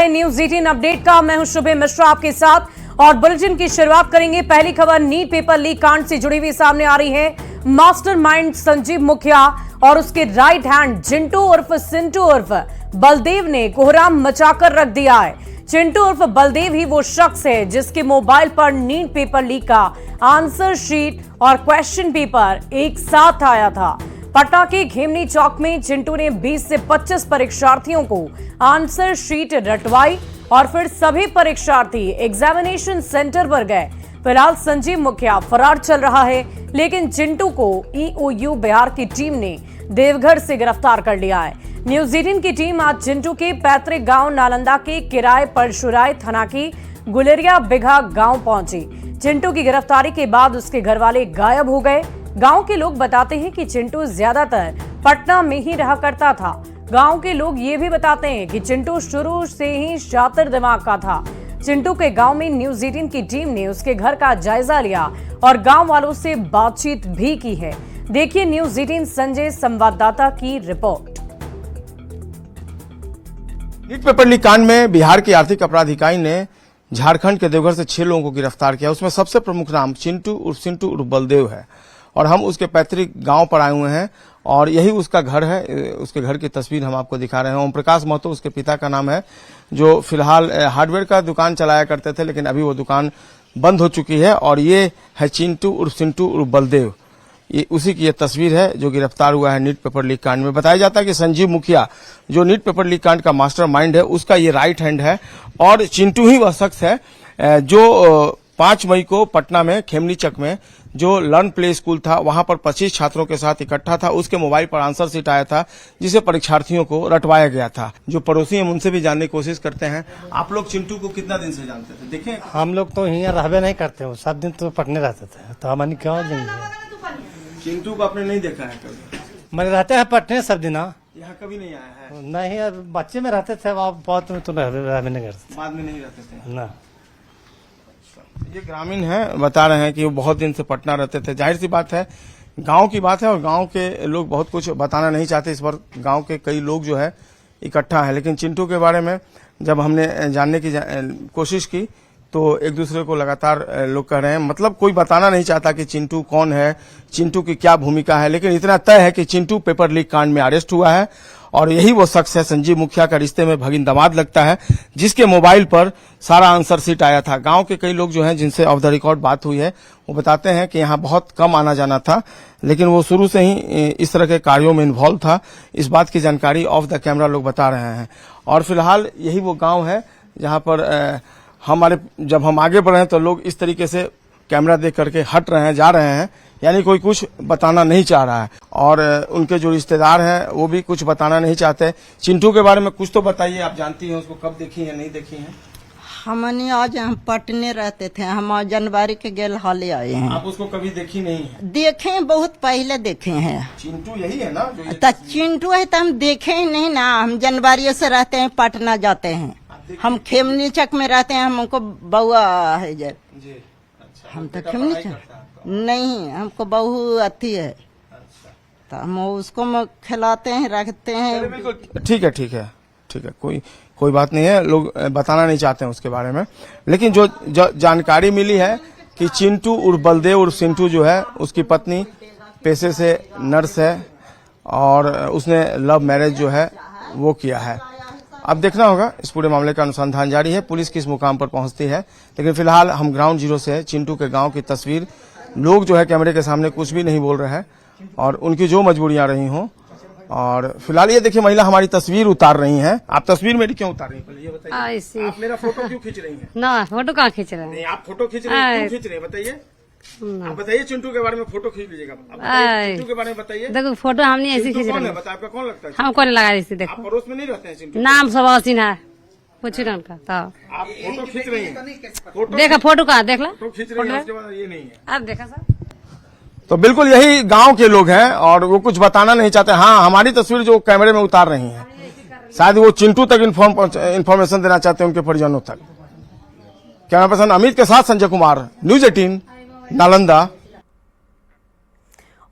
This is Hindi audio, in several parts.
है न्यूज 18 अपडेट का। मैं हूं शुभे मिश्रा आपके साथ और बुलेटिन की शुरुआत करेंगे। पहली खबर नीट पेपर लीक कांड से जुड़ी हुई सामने आ रही है। मास्टरमाइंड संजीव मुखिया और उसके राइट हैंड चिंटू उर्फ सिंटू उर्फ बलदेव ने कोहराम मचाकर रख दिया है। चिंटू उर्फ बलदेव ही वो शख्स है जिसके मोबाइल पर नीट पेपर लीक का आंसर शीट और क्वेश्चन पेपर एक साथ आया था। पटना के घेमनी चौक में चिंटू ने 20 से 25 परीक्षार्थियों को आंसर शीट रटवाई और फिर सभी परीक्षार्थी एग्जामिनेशन सेंटर पर गए। फिलहाल संजीव मुखिया फरार चल रहा है, लेकिन चिंटू को ईओयू बिहार की टीम ने देवघर से गिरफ्तार कर लिया है। न्यूज 18 की टीम आज चिंटू के पैतृक गांव नालंदा के किराए परशुराय थाना की गुलेरिया बिघा गांव पहुंची। चिंटू की गिरफ्तारी के बाद उसके घर वाले गायब हो गए। गांव के लोग बताते हैं कि चिंटू ज्यादातर पटना में ही रहा करता था। गांव के लोग ये भी बताते हैं कि चिंटू शुरू से ही शातिर दिमाग का था। चिंटू के गांव में न्यूज 18 की टीम ने उसके घर का जायजा लिया और गांव वालों से बातचीत भी की है। देखिए न्यूज 18 संजय संवाददाता की रिपोर्ट। नीट पेपर लीक कांड में बिहार की आर्थिक अपराध इकाई ने झारखंड के देवघर से 6 लोगों को गिरफ्तार किया। उसमें सबसे प्रमुख नाम चिंटू उर्फ सिंटू उर्फ बलदेव है और हम उसके पैतृक गांव पर आए हुए हैं और यही उसका घर है। उसके घर की तस्वीर हम आपको दिखा रहे हैं। ओम प्रकाश महतो उसके पिता का नाम है, जो फिलहाल हार्डवेयर का दुकान चलाया करते थे, लेकिन अभी वो दुकान बंद हो चुकी है। और ये है चिंटू उर्फ सिंटू उर्फ बलदेव, ये उसी की ये तस्वीर है जो गिरफ्तार हुआ है नीट पेपर लीक कांड में। बताया जाता है कि संजीव मुखिया जो नीट पेपर लीक कांड का मास्टरमाइंड है, उसका ये राइट हैंड है और चिंटू ही वह शख्स है जो 5 मई को पटना में खेमनी चक में जो लर्न प्ले स्कूल था, वहां पर 25 छात्रों के साथ इकट्ठा था। उसके मोबाइल पर आंसर शीट आया था जिसे परीक्षार्थियों को रटवाया गया था। जो पड़ोसी हैं उनसे भी जानने की कोशिश करते हैं। आप लोग चिंटू को कितना दिन से जानते थे? देखें, हम लोग तो यहाँ रहबे नहीं करते हो, 7 दिन तो पटने रहते थे, तो हमने क्यों देंगे? चिंटू को आपने नहीं देखा है कभी? मैंने रहते हैं पटने सब दिन। यहाँ कभी नहीं आया है? नहीं, अब बच्चे में रहते थे, अब बहुत में तो रहबे नहीं करते। बाद में नहीं रहते थे ना। ये ग्रामीण है, बता रहे हैं कि वो बहुत दिन से पटना रहते थे। जाहिर सी बात है, गांव की बात है और गांव के लोग बहुत कुछ बताना नहीं चाहते। इस पर गांव के कई लोग जो है इकट्ठा है, लेकिन चिंटू के बारे में जब हमने जानने की कोशिश की तो एक दूसरे को लगातार लोग कह रहे हैं, मतलब कोई बताना नहीं चाहता कि चिंटू कौन है, चिंटू की क्या भूमिका है। लेकिन इतना तय है कि चिंटू पेपर लीक कांड में अरेस्ट हुआ है और यही वो शख्स है, संजीव मुखिया का रिश्ते में भगिन दामाद लगता है, जिसके मोबाइल पर सारा आंसर शीट आया था। गांव के कई लोग जो हैं जिनसे ऑफ द रिकॉर्ड बात हुई है, वो बताते हैं कि यहाँ बहुत कम आना जाना था, लेकिन वो शुरू से ही इस तरह के कार्यों में इन्वॉल्व था। इस बात की जानकारी ऑफ द कैमरा लोग बता रहे हैं। और फिलहाल यही वो गाँव है जहाँ पर जब हम आगे बढ़ रहे हैं तो लोग इस तरीके से कैमरा देख करके हट रहे हैं, जा रहे हैं, यानी कोई कुछ बताना नहीं चाह रहा है। और उनके जो रिश्तेदार हैं वो भी कुछ बताना नहीं चाहते। चिंटू के बारे में कुछ तो बताइए, आप जानती हैं उसको, कब देखी है, नहीं देखी है? हमने आज हम पटने रहते थे, हम जनवरी के गेल हाल आए हैं। आप उसको कभी देखी नहीं है? देखे बहुत पहले देखे हैं। चिंटू यही है ना जो तो चिंटू है तो हम देखे ही नहीं ना। हम जनवरी से रहते हैं, पटना जाते हैं। हम खेमनी चक में रहते हैं, हमको बउआ है जी। अच्छा, हम तो खेमनी चक नहीं, हमको बहू अथी है। अच्छा। तो हम उसको खिलाते हैं, रखते हैं। ठीक है, ठीक है, ठीक है, कोई बात नहीं है। लोग बताना नहीं चाहते हैं उसके बारे में, लेकिन जो जानकारी मिली है कि चिंटू उर्फ बलदेव उर्फ सिंटू जो है, उसकी पत्नी पेशे से नर्स है और उसने लव मैरिज जो है वो किया है। अब देखना होगा, इस पूरे मामले का अनुसंधान जारी है, पुलिस किस मुकाम पर पहुंचती है। लेकिन फिलहाल हम ग्राउंड जीरो से चिंटू के गांव की तस्वीर, लोग जो है कैमरे के सामने कुछ भी नहीं बोल रहे हैं और उनकी जो मजबूरियां रही हों। और फिलहाल ये देखिए, महिला हमारी तस्वीर उतार रही हैं। आप तस्वीर मेरी क्यों उतार रही हैं, पहले ये बताइए। आप मेरा फोटो क्यों खींच रही हैं? ना, फोटो कहाँ खींच रहे हैं? नहीं, आप फोटो खींच रही हैं, क्यों खींच रही हैं बताइए? आप बताइए, चिंटू के बारे में फोटो खींच लीजिएगा। चिंटू के बारे में बताइए। देखो फोटो हमने ऐसे खींच रहे हैं। बताइए, आपका कौन लगता है? हमको नहीं लगा इसे। देखो, आप पड़ोस में नहीं रहते हैं चिंटू? नाम सब हसीन है, कुछ ही का था। आप फोटो खींच रही हैं? देखा फोटो कहाँ, देख ला, फोटो खींच रही हैं, उसके बाद ये नहीं है। अब देखा सर। तो बिल्कुल यही गांव के लोग हैं और वो कुछ बताना नहीं चाहते। हाँ, हमारी तस्वीर जो कैमरे में उतार रही हैं, शायद वो चिंटू तक इन्फॉर्मेशन देना चाहते हैं, उनके परिजनों तक। कैमरा पर्सन अमित के साथ संजय कुमार, न्यूज 18 नालंदा।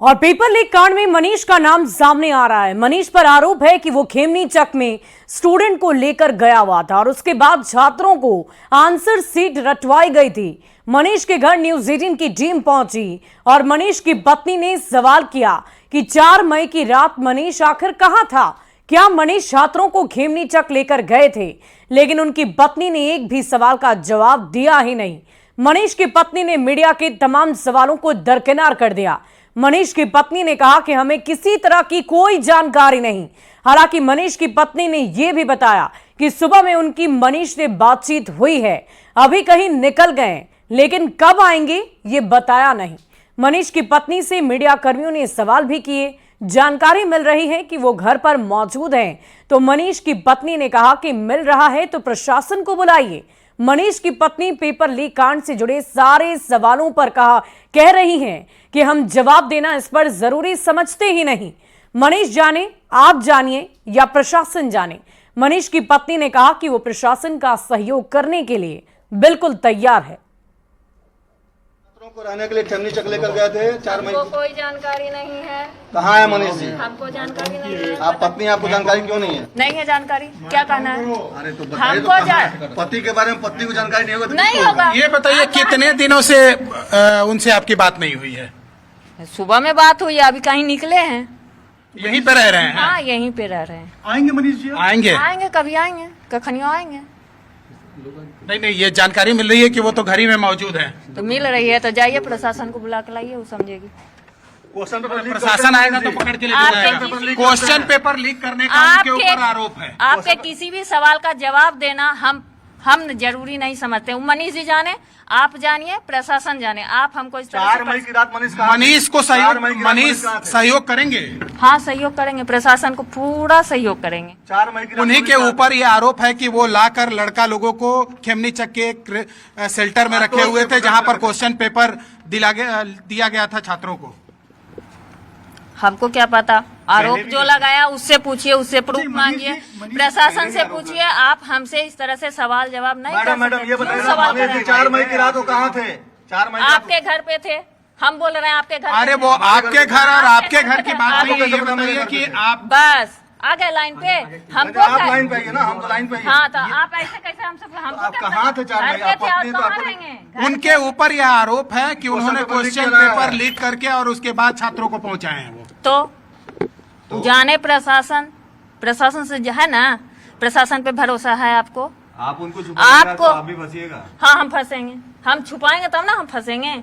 और पेपर लीक कांड में मनीष का नाम सामने आ रहा है। मनीष पर आरोप है कि वो खेमनीचक में स्टूडेंट को लेकर गया हुआ था और उसके बाद छात्रों को आंसर सीट रटवाई गई थी। मनीष के घर न्यूज़ 18 की टीम पहुंची और मनीष की पत्नी ने सवाल किया कि 4 मई की रात मनीष आखिर कहां था। क्या मनीष छात्रों को खेमनीचक लेकर गए थे? लेकिन उनकी पत्नी ने एक भी सवाल का जवाब दिया ही नहीं। मनीष की पत्नी ने मीडिया के तमाम सवालों को दरकिनार कर दिया। मनीष की पत्नी ने कहा कि हमें किसी तरह की कोई जानकारी नहीं। हालांकि मनीष की पत्नी ने यह भी बताया कि सुबह में उनकी मनीष से बातचीत हुई है, अभी कहीं निकल गए, लेकिन कब आएंगे ये बताया नहीं। मनीष की पत्नी से मीडिया कर्मियों ने सवाल भी किए। जानकारी मिल रही है कि वो घर पर मौजूद हैं, तो मनीष की पत्नी ने कहा कि मिल रहा है तो प्रशासन को बुलाइए। मनीष की पत्नी पेपर लीक कांड से जुड़े सारे सवालों पर कह रही हैं कि हम जवाब देना इस पर जरूरी समझते ही नहीं। मनीष जाने, आप जानिए या प्रशासन जाने। मनीष की पत्नी ने कहा कि वो प्रशासन का सहयोग करने के लिए बिल्कुल तैयार है। छात्रों को रहने के लिए खेमनीचक लेकर गए थे 4 मई हमको कोई जानकारी नहीं है। कहाँ है मनीष जी? हमको जानकारी नहीं है। आप पत्नी, आपको जानकारी क्यों नहीं है? नहीं है जानकारी, क्या कहना है? अरे तो हमको पति के बारे में पत्नी को जानकारी नहीं होगा? नहीं होगा। ये बताइए कितने दिनों से उनसे आपकी बात नहीं हुई है? सुबह में बात हुई, अभी कहीं निकले हैं। यहीं पे रह रहे हैं? हाँ, यहीं पे रह रहे हैं। आएंगे मनीष जी? आएंगे? आएंगे, कभी आएंगे, कखनियों आएंगे। नहीं, ये जानकारी मिल रही है कि वो तो घर ही में मौजूद है। तो मिल रही है तो जाइए प्रशासन को बुला के लाइए, वो समझेगी। क्वेश्चन पेपर लीक प्रशासन आएगा तो पकड़ के लेके जाएगा। क्वेश्चन पेपर लीक करने का उनके ऊपर आरोप है। आपके किसी भी सवाल का जवाब देना हम जरूरी नहीं समझते। मनीष जी जाने, आप जानिए, प्रशासन जाने। आप हमको इस तरह 4 मई की रात मनीष को सहयोग करेंगे। हाँ, सहयोग करेंगे, प्रशासन को पूरा सहयोग करेंगे। 4 मई की उन्हीं के ऊपर ये आरोप है कि वो लाकर लड़का लोगों को खेमनीचक के एक शेल्टर में रखे हुए थे, जहां पर क्वेश्चन पेपर दिया गया था छात्रों को। हमको क्या पता, आरोप जो लगाया उससे पूछिए, उससे प्रूफ मांगिए, प्रशासन से पूछिए। आप हमसे इस तरह से सवाल जवाब नहीं कर सकते। मैडम ये क्यों सवाल कर रहे हैं? 4 मई की रात वो कहाँ थे? 4 मई आपके घर पे थे। हम बोल रहे हैं आपके घर। अरे वो आपके घर और आपके घर की बात नहीं है। ये बताइए कि आप बस आ गए लाइन पे। हमको आप लाइन पे आइए ना, हम तो लाइन पे। हाँ, तो आप ऐसे कैसे हमसे आप कहाँ थे 4 मई? घर पे थे, पत्नी तो कहाँ आपको रहेंगे? उनके ऊपर यह आरोप है कि उन्होंने क्वेश्चन पेपर लीक करके और उसके बाद छात्रों को पहुंचाए हैं। वो तो जाने प्रशासन से जो है ना, प्रशासन पे भरोसा है आपको? आप उनको आपको आप भी फंसिएगा। हाँ, हम फंसेंगे। हम छुपाएंगे तब ना हम फंसेंगे।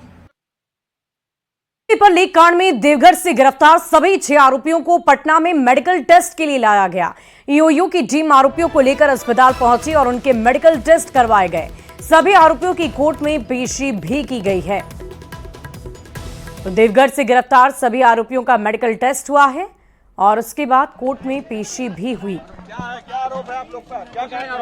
पेपर लीक कांड में देवघर से गिरफ्तार सभी 6 आरोपियों को पटना में मेडिकल टेस्ट के लिए लाया गया। ईओयू की टीम आरोपियों को लेकर अस्पताल पहुंची और उनके मेडिकल टेस्ट करवाए गए। सभी आरोपियों की कोर्ट में पेशी भी की गई है। तो देवघर से गिरफ्तार सभी आरोपियों का मेडिकल टेस्ट हुआ है और उसके बाद कोर्ट में पेशी भी हुई। क्या आरोप है आप लोग का? क्या कहेंगे?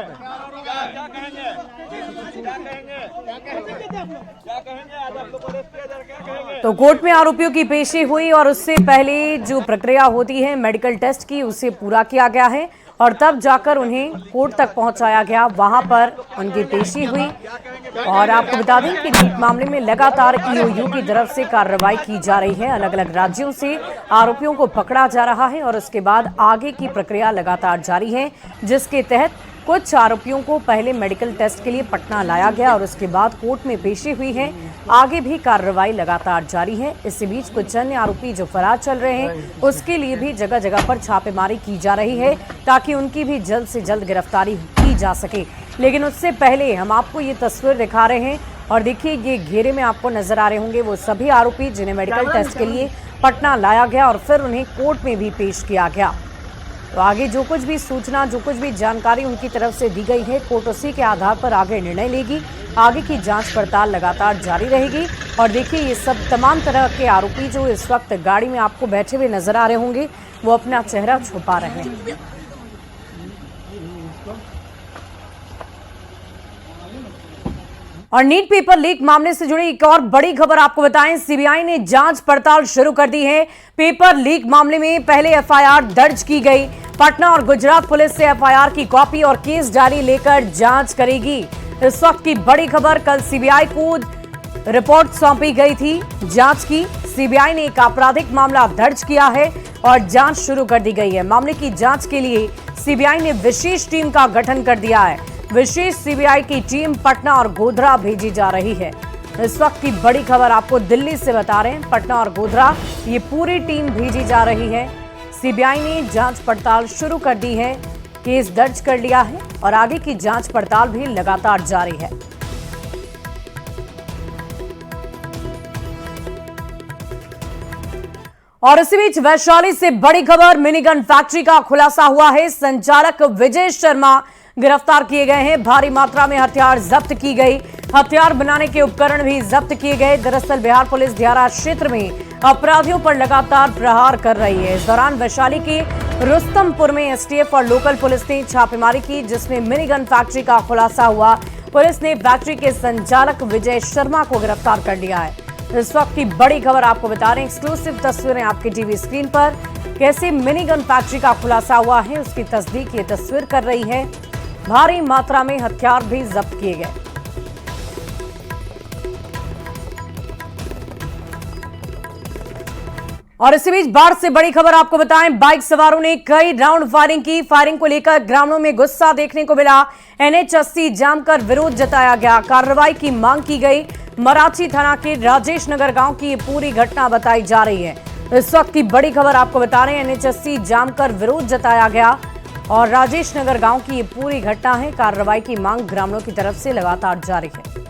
तो कोर्ट में आरोपियों की पेशी हुई और उससे पहले जो प्रक्रिया होती है मेडिकल टेस्ट की, उसे पूरा किया गया है और तब जाकर उन्हें कोर्ट तक पहुंचाया गया। वहां पर उनकी पेशी हुई। और आपको बता दें कि लीक मामले में लगातार ईओयू की तरफ से कार्रवाई की जा रही है। अलग अलग राज्यों से आरोपियों को पकड़ा जा रहा है और उसके बाद आगे की प्रक्रिया लगातार जारी है, जिसके तहत कुछ आरोपियों को पहले मेडिकल टेस्ट के लिए पटना लाया गया और उसके बाद कोर्ट में पेशी हुई है। आगे भी कार्रवाई लगातार जारी है। इसी बीच कुछ अन्य आरोपी जो फरार चल रहे हैं, उसके लिए भी जगह जगह पर छापेमारी की जा रही है ताकि उनकी भी जल्द से जल्द गिरफ्तारी की जा सके। लेकिन उससे पहले हम आपको ये तस्वीर दिखा रहे हैं और देखिए, ये घेरे में आपको नजर आ रहे होंगे वो सभी आरोपी जिन्हें मेडिकल टेस्ट के लिए पटना लाया गया और फिर उन्हें कोर्ट में भी पेश किया गया। तो आगे जो कुछ भी सूचना, जो कुछ भी जानकारी उनकी तरफ से दी गई है, कोर्ट उसी के आधार पर आगे निर्णय लेगी। आगे की जांच पड़ताल लगातार जारी रहेगी। और देखिए, ये सब तमाम तरह के आरोपी जो इस वक्त गाड़ी में आपको बैठे हुए नजर आ रहे होंगे, वो अपना चेहरा छुपा रहे हैं। और नीट पेपर लीक मामले से जुड़ी एक और बड़ी खबर आपको बताएं, सीबीआई ने जांच पड़ताल शुरू कर दी है। पेपर लीक मामले में पहले एफआईआर दर्ज की गई। पटना और गुजरात पुलिस से एफआईआर की कॉपी और केस डायरी लेकर जांच करेगी। इस वक्त की बड़ी खबर, कल सीबीआई को रिपोर्ट सौंपी गई थी जांच की। सीबीआई ने एक आपराधिक मामला दर्ज किया है और जांच शुरू कर दी गई है। मामले की जांच के लिए सीबीआई ने विशेष टीम का गठन कर दिया है। विशेष सीबीआई की टीम पटना और गोधरा भेजी जा रही है। इस वक्त की बड़ी खबर आपको दिल्ली से बता रहे हैं। पटना और गोधरा ये पूरी टीम भेजी जा रही है। सीबीआई ने जांच पड़ताल शुरू कर दी है, केस दर्ज कर लिया है और आगे की जांच पड़ताल भी लगातार जारी है। और इसी बीच वैशाली से बड़ी खबर, मिनीगन फैक्ट्री का खुलासा हुआ है। संचालक विजय शर्मा गिरफ्तार किए गए हैं। भारी मात्रा में हथियार जब्त की गई, हथियार बनाने के उपकरण भी जब्त किए गए। दरअसल बिहार पुलिस दियारा क्षेत्र में अपराधियों पर लगातार प्रहार कर रही है। इस दौरान वैशाली के रुस्तमपुर में एसटीएफ और लोकल पुलिस ने छापेमारी की, जिसमें मिनीगन फैक्ट्री का खुलासा हुआ। पुलिस ने फैक्ट्री के संचालक विजय शर्मा को गिरफ्तार कर लिया है। इस वक्त की बड़ी खबर आपको बता रहे हैं, एक्सक्लूसिव तस्वीरें आपकी टीवी स्क्रीन पर। कैसे मिनीगन फैक्ट्री का खुलासा हुआ है उसकी तस्दीक ये तस्वीर कर रही है। भारी मात्रा में हथियार भी जब्त किए गए। और इसी बीच बाढ़ से बड़ी खबर आपको बताएं, बाइक सवारों ने कई राउंड फायरिंग की। फायरिंग को लेकर ग्रामीणों में गुस्सा देखने को मिला। NH80 जाम कर विरोध जताया गया, कार्रवाई की मांग की गई। मराठी थाना के राजेश नगर गांव की ये पूरी घटना बताई जा रही है। इस वक्त की बड़ी खबर आपको बता रहे हैं, NH80 जाम कर विरोध जताया गया और राजेश नगर गांव की ये पूरी घटना है। कार्रवाई की मांग ग्रामीणों की तरफ से लगातार जारी है।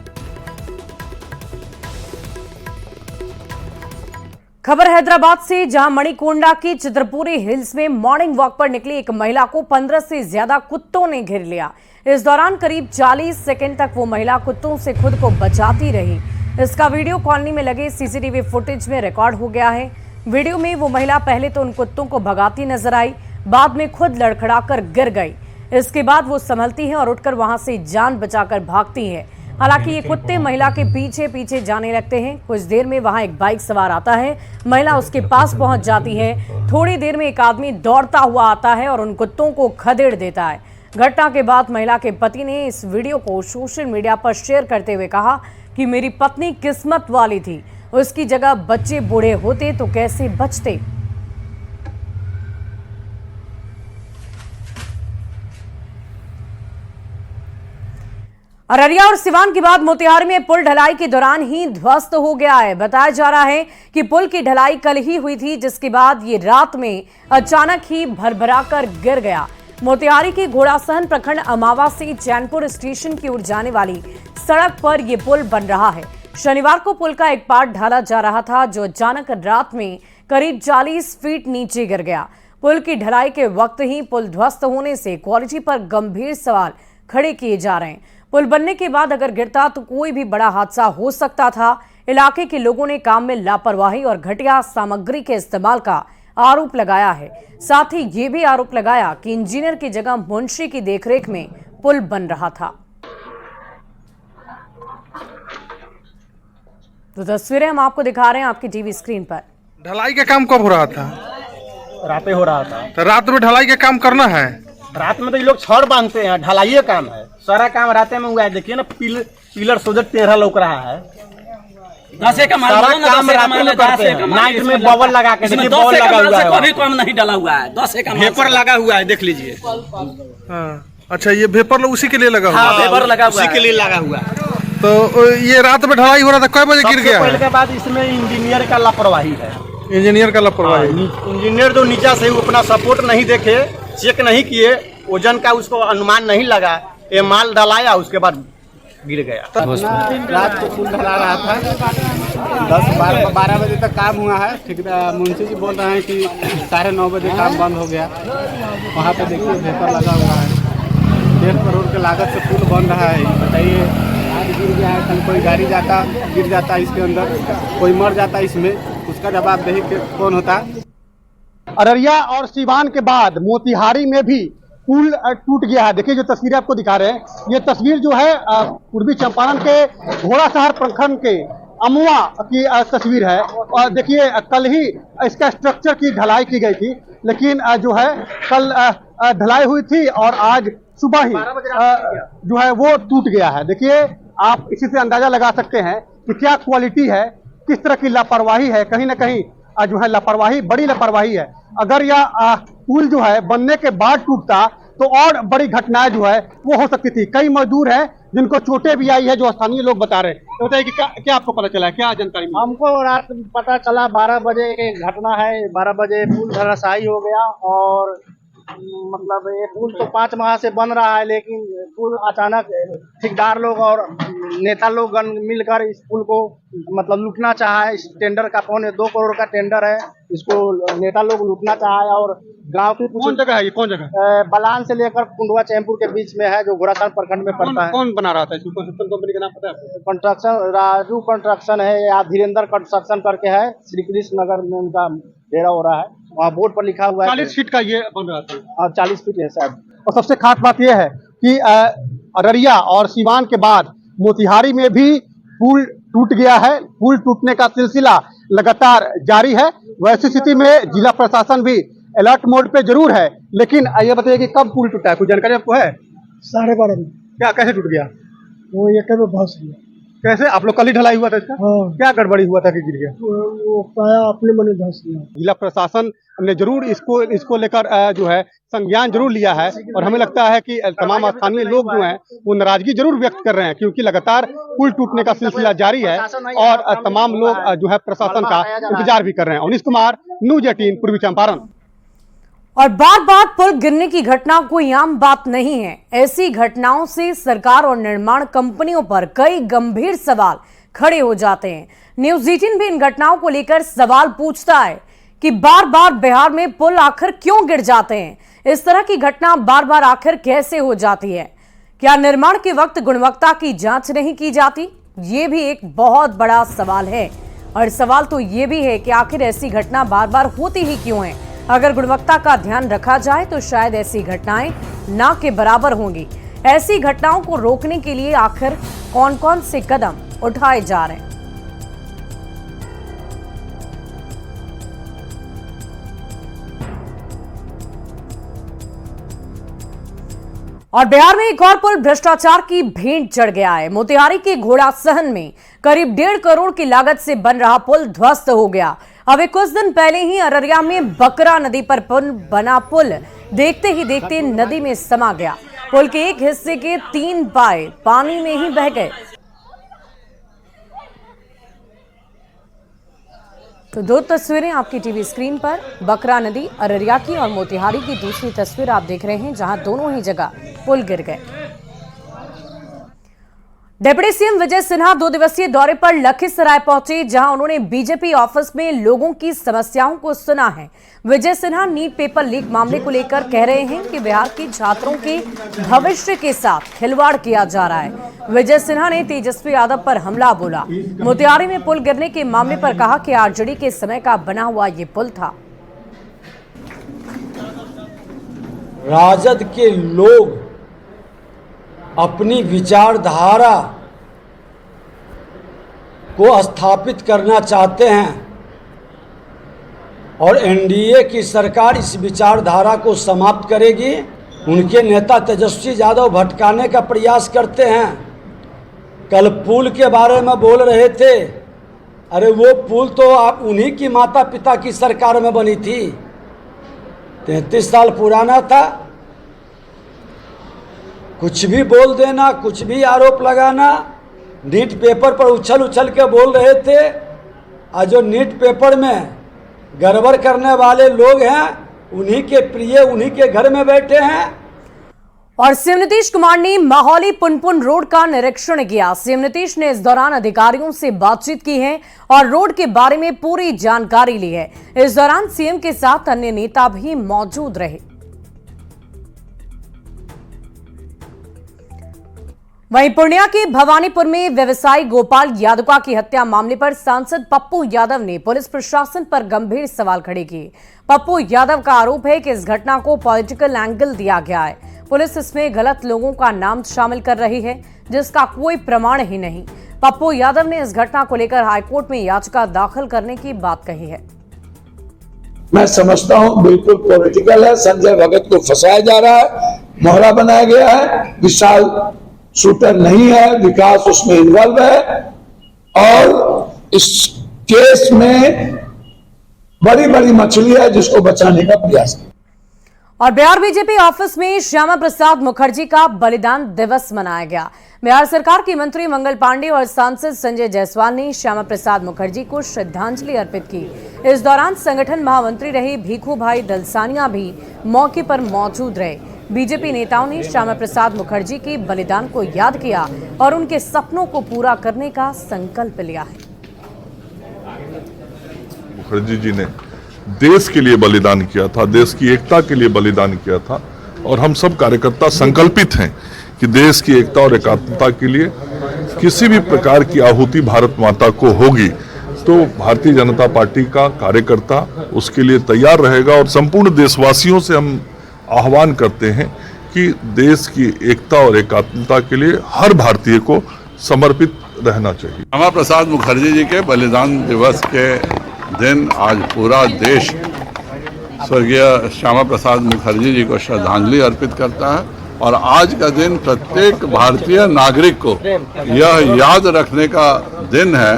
खबर हैदराबाद से, जहां मणिकोंडा की चित्रपुरी हिल्स में मॉर्निंग वॉक पर निकली एक महिला को 15 से ज्यादा कुत्तों ने घेर लिया। इस दौरान करीब 40 सेकंड तक वो महिला कुत्तों से खुद को बचाती रही। इसका वीडियो कॉलोनी में लगे सीसीटीवी फुटेज में रिकॉर्ड हो गया है। वीडियो में वो महिला पहले तो उन कुत्तों को भगाती नजर आई, बाद में खुद लड़खड़ाकर गिर गई। इसके बाद वो संभलती है और उठकर वहां से जान बचाकर भागती है। हालांकि ये कुत्ते महिला के पीछे पीछे जाने लगते हैं। कुछ देर में वहां एक बाइक सवार आता है, महिला उसके पास पहुंच जाती है। थोड़ी देर में एक आदमी दौड़ता हुआ आता है और उन कुत्तों को खदेड़ देता है। घटना के बाद महिला के पति ने इस वीडियो को सोशल मीडिया पर शेयर करते हुए कहा कि मेरी पत्नी किस्मत वाली थी, उसकी जगह बच्चे बूढ़े होते तो कैसे बचते। अररिया और सिवान के बाद मोतिहारी में पुल ढलाई के दौरान ही ध्वस्त हो गया है। बताया जा रहा है कि पुल की ढलाई कल ही हुई थी, जिसके बाद ये रात में अचानक ही भरभराकर गिर गया। मोतिहारी के घोड़ासहन प्रखंड अमावा से चैनपुर स्टेशन की ओर जाने वाली सड़क पर यह पुल बन रहा है। शनिवार को पुल का एक पार्ट ढाला जा रहा था, जो अचानक रात में करीब 40 फीट नीचे गिर गया। पुल की ढलाई के वक्त ही पुल ध्वस्त होने से क्वालिटी पर गंभीर सवाल खड़े किए जा रहे हैं। पुल बनने के बाद अगर गिरता तो कोई भी बड़ा हादसा हो सकता था। इलाके के लोगों ने काम में लापरवाही और घटिया सामग्री के इस्तेमाल का आरोप लगाया है। साथ ही ये भी आरोप लगाया कि इंजीनियर की जगह मुंशी की देखरेख में पुल बन रहा था। तो तस्वीरें हम आपको दिखा रहे हैं आपकी टीवी स्क्रीन पर। ढलाई का काम कब हो रहा था? रात में हो रहा था। तो रात में ढलाई का काम करना है? रात में तो ये लोग छड़ बांधते हैं, ढलाई का काम है। सारा काम रात में हुआ है। देखिए ना, पिलर सोजर 13 लोग रहा है। दसे का सारा काम रात में करते हैं। नाइट में बॉल लगा के देखिए, बॉल लगा हुआ है, कभी काम नहीं डाला हुआ है। 10 का भेपर लगा हुआ है, देख लीजिए। अच्छा, ये भेपर उसी के लिए लगा हुआ है? भेपर लगा हुआ है, उसी के लिए लगा हुआ है। तो ये रात में ढलाई हो रहा था, कई बजे गिर गया? पहले के बाद इसमें इंजीनियर का लापरवाही है। इंजीनियर का लापरवाही? इंजीनियर जो नीचे से अपना सपोर्ट नहीं देखे, चेक नहीं किए, वजन का उसको अनुमान नहीं लगा, ये माल डलाया, उसके बाद गिर गया। रात को पुल ढला रहा था, 10-12 बजे तक काम हुआ है। ठेकेदार मुंशी जी बोल रहे हैं कि 9:30 बजे काम बंद हो गया। वहाँ पे देखिए भेपर लगा हुआ है। 1.5 करोड़ के लागत से पुल बन रहा है। बताइए, आज गिर गया है, कल कोई गाड़ी जाता गिर जाता इसके अंदर, कोई मर जाता इसमें, उसका जवाबदेही कौन होता? अररिया और सीवान के बाद मोतिहारी में भी पुल टूट गया है। देखिए जो तस्वीरें आपको दिखा रहे हैं, ये तस्वीर जो है पूर्वी चंपारण के घोड़ासहर प्रखंड के अमुआ की तस्वीर है। और देखिए कल ही इसका स्ट्रक्चर की ढलाई की गई थी, लेकिन जो है कल ढलाई हुई थी और आज सुबह ही जो है वो टूट गया है। देखिए आप इसी से अंदाजा लगा सकते हैं कि क्या क्वालिटी है किस तरह की लापरवाही है, कहीं ना कहीं जो है लापरवाही, बड़ी लापरवाही है। अगर यह पुल जो है बनने के बाद टूटता तो और बड़ी घटनाएं जो है वो हो सकती थी। कई मजदूर हैं जिनको चोटें भी आई है, जो स्थानीय लोग बता रहे हैं। तो बताइए कि क्या आपको पता चला है, क्या जानकारी मिली? हमको रात पता चला 12 बजे की घटना है। 12 बजे पुल धराशायी हो गया और मतलब ये पुल तो 5 माह से बन रहा है, लेकिन पुल अचानक ठेकेदार लोग और नेता लोग मिलकर इस पुल को मतलब लूटना चाहा है। इस टेंडर का 2.25 करोड़ का टेंडर है, इसको नेता लोग लूटना चाहा है। और गांव की कौन जगह है ये, कौन जगह? बलान से लेकर कुंडवा चैनपुर के बीच में है, जो घोड़ासर प्रखंड में पड़ता है। कौन बना रहा था इसको? कंस्ट्रक्शन कंपनी का नाम पता है आपको? कंस्ट्रक्शन राजू कंस्ट्रक्शन है या धीरेन्द्र कंस्ट्रक्शन करके है, श्री कृष्ण नगर में उनका डेरा हो रहा है। वहाँ बोर्ड पर लिखा हुआ है 40 फीट का ये बन रहा था। और 40 फीट है शायद। और सबसे खास बात यह है कि अररिया और सीवान के बाद मोतिहारी में भी पुल टूट गया है। पुल टूटने का सिलसिला लगातार जारी है। वैसी स्थिति में जिला प्रशासन भी अलर्ट मोड पे जरूर है, लेकिन ये बताइए कि कब पुल टूटा है, कुछ जानकारी आपको है? 12:30 में। क्या, कैसे टूट गया? वो ये कभी बहुत गया। कैसे? आप लोग कल ही ढलाई हुआ था इसका? हाँ। क्या गड़बड़ी हुआ था कि गिर गया? वो पाया अपने मन में धंस गया। जिला प्रशासन ने जरूर इसको लेकर जो है संज्ञान जरूर लिया है, और हमें लगता है कि तमाम स्थानीय लोग जो हैं वो नाराजगी जरूर व्यक्त कर रहे हैं, क्योंकि लगातार पुल टूटने का सिलसिला जारी है और तमाम लोग जो है प्रशासन का इंतजार भी कर रहे हैं। अवनीश कुमार, न्यूज़ 18 पूर्वी चंपारण। और बार बार पुल गिरने की घटना कोई आम बात नहीं है। ऐसी घटनाओं से सरकार और निर्माण कंपनियों पर कई गंभीर सवाल खड़े हो जाते हैं। न्यूज़ 18 भी इन घटनाओं को लेकर सवाल पूछता है कि बार बार बिहार में पुल आखिर क्यों गिर जाते हैं? इस तरह की घटना बार बार आखिर कैसे हो जाती है? क्या निर्माण के वक्त गुणवत्ता की जांच नहीं की जाती? ये भी एक बहुत बड़ा सवाल है। और सवाल तो ये भी है कि आखिर ऐसी घटना बार बार होती ही क्यों है? अगर गुणवत्ता का ध्यान रखा जाए तो शायद ऐसी घटनाएं ना के बराबर होंगी। ऐसी घटनाओं को रोकने के लिए आखिर कौन कौन से कदम उठाए जा रहे हैं? और बिहार में एक और पुल भ्रष्टाचार की भेंट चढ़ गया है। मोतिहारी के घोड़ासहन में करीब 1.5 करोड़ की लागत से बन रहा पुल ध्वस्त हो गया। अभी कुछ दिन पहले ही अररिया में बकरा नदी पर बना पुल देखते ही देखते नदी में समा गया। पुल के एक हिस्से के 3 पाए पानी में ही बह गए। तो 2 तस्वीरें आपकी टीवी स्क्रीन पर, बकरा नदी अररिया की और मोतिहारी की दूसरी तस्वीर आप देख रहे हैं, जहां दोनों ही जगह पुल गिर गए। डिप्टी सीएम विजय सिन्हा 2 दिवसीय दौरे पर लखीसराय पहुंचे, जहां उन्होंने बीजेपी ऑफिस में लोगों की समस्याओं को सुना है। Vijay Sinha NEET paper leak मामले को लेकर कह रहे हैं कि बिहार के छात्रों के भविष्य के साथ खिलवाड़ किया जा रहा है। विजय सिन्हा ने तेजस्वी यादव पर हमला बोला। मोतिहारी में पुल गिरने के मामले पर कहा कि आरजेडी के समय का बना हुआ ये पुल था। राजद के लोग अपनी विचारधारा को स्थापित करना चाहते हैं और एनडीए की सरकार इस विचारधारा को समाप्त करेगी। उनके नेता तेजस्वी यादव भटकाने का प्रयास करते हैं। कल पुल के बारे में बोल रहे थे, अरे वो पुल तो आप उन्हीं की माता पिता की सरकार में बनी थी, 33 साल पुराना था। कुछ भी बोल देना, कुछ भी आरोप लगाना। नीट पेपर पर उछल उछल के बोल रहे थे, आज जो नीट पेपर में गड़बड़ करने वाले लोग हैं उन्हीं के प्रिय उन्हीं के घर में बैठे हैं। और सीएम नीतीश कुमार ने माहौली पुनपुन रोड का निरीक्षण किया। सीएम नीतीश ने इस दौरान अधिकारियों से बातचीत की है और रोड के बारे में पूरी जानकारी ली है। इस दौरान सीएम के साथ अन्य नेता भी मौजूद रहे। वहीं पूर्णिया के भवानीपुर में व्यवसायी गोपाल यादव की हत्या मामले पर सांसद पप्पू यादव ने पुलिस प्रशासन पर गंभीर सवाल खड़े किए। पप्पू यादव का आरोप है कि इस घटना को पॉलिटिकल एंगल दिया गया है। पुलिस इसमें गलत लोगों का नाम शामिल कर रही है, जिसका कोई प्रमाण ही नहीं। पप्पू यादव ने इस घटना को लेकर हाईकोर्ट में याचिका दाखिल करने की बात कही है। मैं समझता हूं बिल्कुल पॉलिटिकल है। संजय भगत को फंसाया जा रहा है, मोहरा बनाया गया है। विशाल शूटर नहीं है, विकास उसमें इन्वॉल्व है और इस केस में बड़ी बड़ी मछली है जिसको बचाने का प्रयास किया। और बिहार बीजेपी ऑफिस में श्यामा प्रसाद मुखर्जी का बलिदान दिवस मनाया गया। बिहार सरकार की मंत्री मंगल पांडे और सांसद संजय जायसवाल ने श्यामा प्रसाद मुखर्जी को श्रद्धांजलि अर्पित की। इस दौरान संगठन महामंत्री रहे भीखू भाई दलसानिया भी मौके पर मौजूद रहे। बीजेपी नेताओं ने श्यामा प्रसाद मुखर्जी के बलिदान को याद किया और उनके सपनों को पूरा करने का संकल्प लिया है। मुखर्जी जी ने देश के लिए बलिदान किया था, देश की एकता के लिए बलिदान किया था और हम सब कार्यकर्ता संकल्पित हैं कि देश की एकता और एकात्मता के लिए किसी भी प्रकार की आहुति भारत माता को होगी तो भारतीय जनता पार्टी का कार्यकर्ता उसके लिए तैयार रहेगा। और संपूर्ण देशवासियों से हम आह्वान करते हैं कि देश की एकता और एकात्मता के लिए हर भारतीय को समर्पित रहना चाहिए। श्यामा प्रसाद मुखर्जी जी के बलिदान दिवस के दिन आज पूरा देश स्वर्गीय श्यामा प्रसाद मुखर्जी जी को श्रद्धांजलि अर्पित करता है और आज का दिन प्रत्येक भारतीय नागरिक को यह याद रखने का दिन है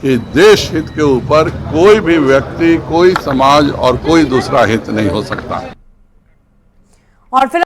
कि देश हित के ऊपर कोई भी व्यक्ति, कोई समाज और कोई दूसरा हित नहीं हो सकता। और फिर